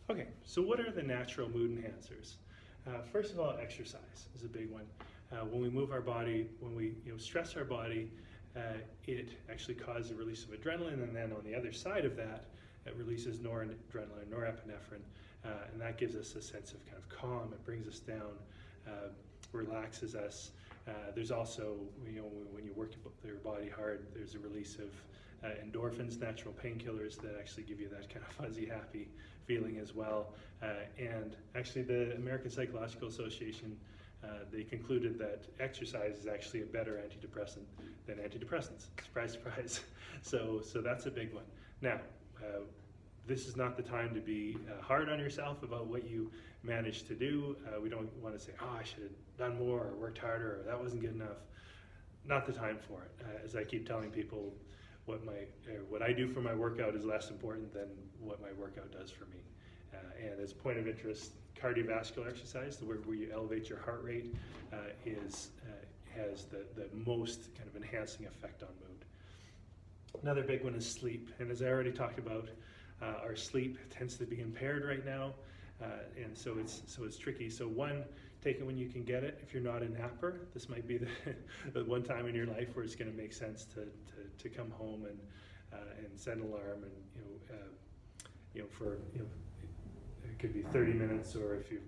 Okay, so what are the natural mood enhancers? First of all, exercise is a big one. When we move our body, when we stress our body, it actually causes a release of adrenaline, and then on the other side of that, it releases noradrenaline, norepinephrine, and that gives us a sense of kind of calm. It brings us down, relaxes us. There's also, when you work your body hard, there's a release of endorphins, natural painkillers that actually give you that kind of fuzzy, happy feeling as well. And actually, the American Psychological Association, they concluded that exercise is actually a better antidepressant than antidepressants. Surprise, surprise. So that's a big one. Now, this is not the time to be hard on yourself about what you managed to do. We don't want to say, oh, I should have done more or worked harder or that wasn't good enough. Not the time for it. As I keep telling people, what I do for my workout is less important than what my workout does for me. And as a point of interest, cardiovascular exercise, where you elevate your heart rate, has the most kind of enhancing effect on mood. Another big one is sleep. And as I already talked about, our sleep tends to be impaired right now, and so it's tricky. So one, take it when you can get it. If you're not a napper, this might be the one time in your life where it's going to make sense to come home and set an alarm, and it could be 30 minutes, or if you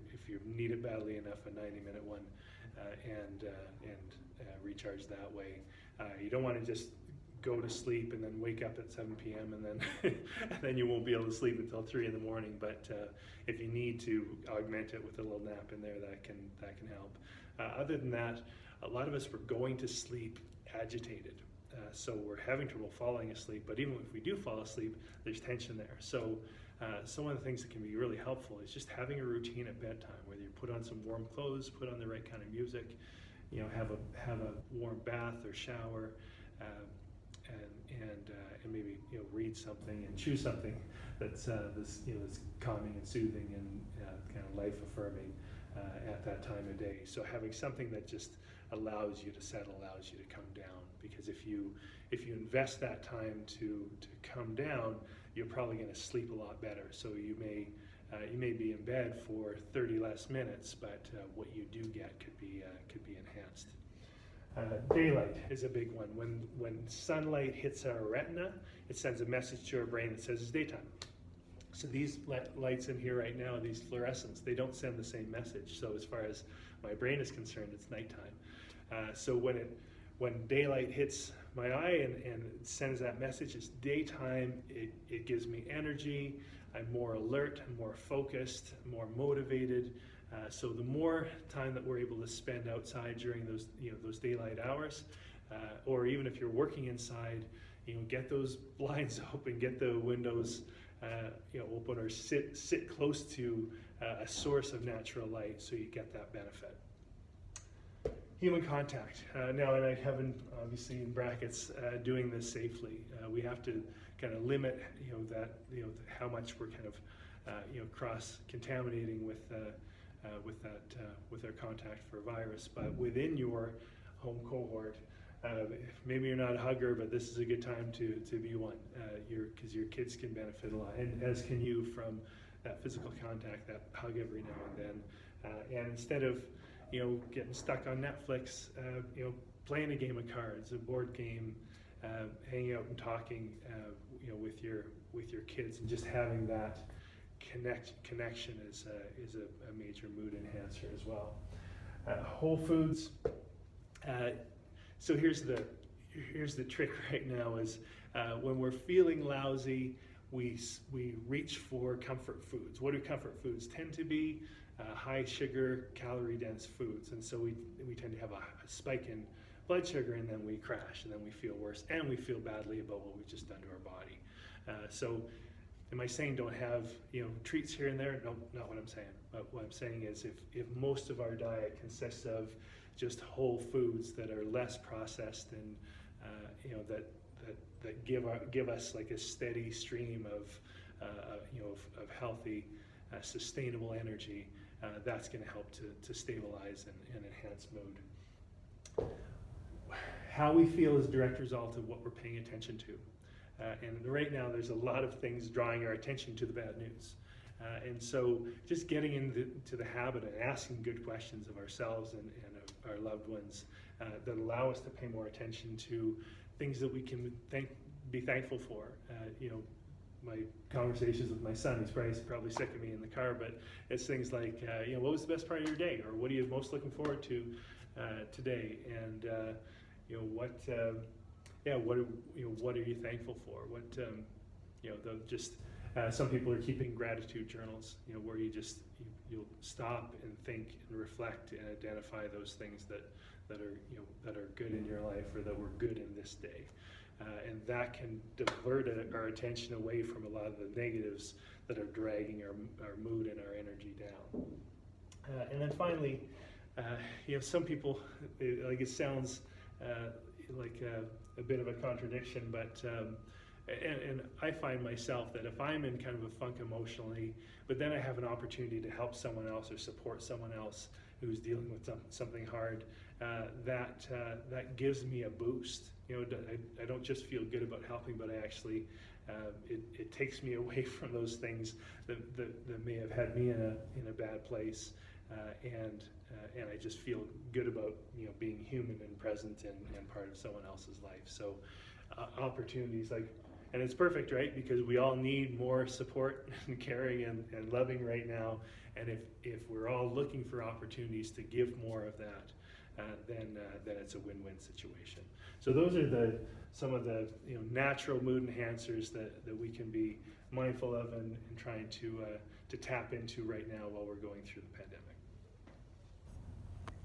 need it badly enough, a 90-minute one, and recharge that way. You don't want to just go to sleep and then wake up at 7 p.m. and then you won't be able to sleep until 3 in the morning. But if you need to augment it with a little nap in there, that can help. Other than that, a lot of us were going to sleep agitated. So we're having trouble falling asleep, but even if we do fall asleep, there's tension there. So one of the things that can be really helpful is just having a routine at bedtime, whether you put on some warm clothes, put on the right kind of music, have a warm bath or shower, and maybe read something and choose something that's calming and soothing and kind of life affirming at that time of day. So having something that just allows you to settle, allows you to come down, because if you invest that time to come down, you're probably going to sleep a lot better. So you may be in bed for 30 less minutes, but what you do get could be enhanced. Daylight is a big one. When sunlight hits our retina, it sends a message to our brain that says it's daytime. So these lights in here right now, these fluorescents, they don't send the same message. So as far as my brain is concerned, it's nighttime. So when daylight hits my eye and it sends that message, it's daytime, it gives me energy, I'm more alert, I'm more focused, more motivated. So the more time that we're able to spend outside during those daylight hours, or even if you're working inside, get those blinds open, get the windows open, or sit close to a source of natural light so you get that benefit. Human contact. Now, and I haven't, obviously in brackets, doing this safely. We have to kind of limit, how much we're kind of cross-contaminating with our contact for a virus. But within your home cohort, maybe you're not a hugger, but this is a good time to be one, because your kids can benefit a lot, and as can you, from that physical contact, that hug every now and then. And instead of getting stuck on Netflix, playing a game of cards, a board game, hanging out and talking, with your kids, and just having that connection is a major mood enhancer as well. Whole foods. So here's the trick right now is when we're feeling lousy, we reach for comfort foods. What do comfort foods tend to be? High sugar, calorie dense foods, and so we tend to have a spike in blood sugar, and then we crash, and then we feel worse, and we feel badly about what we've just done to our body. So am I saying don't have treats here and there? No, not what I'm saying. But what I'm saying is if most of our diet consists of just whole foods that are less processed and that give us like a steady stream of healthy, sustainable energy, that's going to help to stabilize and enhance mood. How we feel is a direct result of what we're paying attention to. And right now there's a lot of things drawing our attention to the bad news. And so just getting into the habit of asking good questions of ourselves and of our loved ones that allow us to pay more attention to things that we can be thankful for. My conversations with my son, he's probably sick of me in the car, but it's things like, what was the best part of your day? Or what are you most looking forward to today? And, what are you thankful for? Some people are keeping gratitude journals, where you'll stop and think and reflect and identify those things that are good in your life or that were good in this day. And that can divert our attention away from a lot of the negatives that are dragging our mood and our energy down. And then finally, some people, it sounds like a bit of a contradiction, but and I find myself that if I'm in kind of a funk emotionally, but then I have an opportunity to help someone else or support someone else who's dealing with something hard, that gives me a boost. I don't just feel good about helping, but I actually, it takes me away from those things that may have had me in a bad place, and I just feel good about being human and present and part of someone else's life. So opportunities and it's perfect, right? Because we all need more support and caring and loving right now. And if we're all looking for opportunities to give more of that, then it's a win-win situation. So those are some of the natural mood enhancers that we can be mindful of and trying to tap into right now while we're going through the pandemic.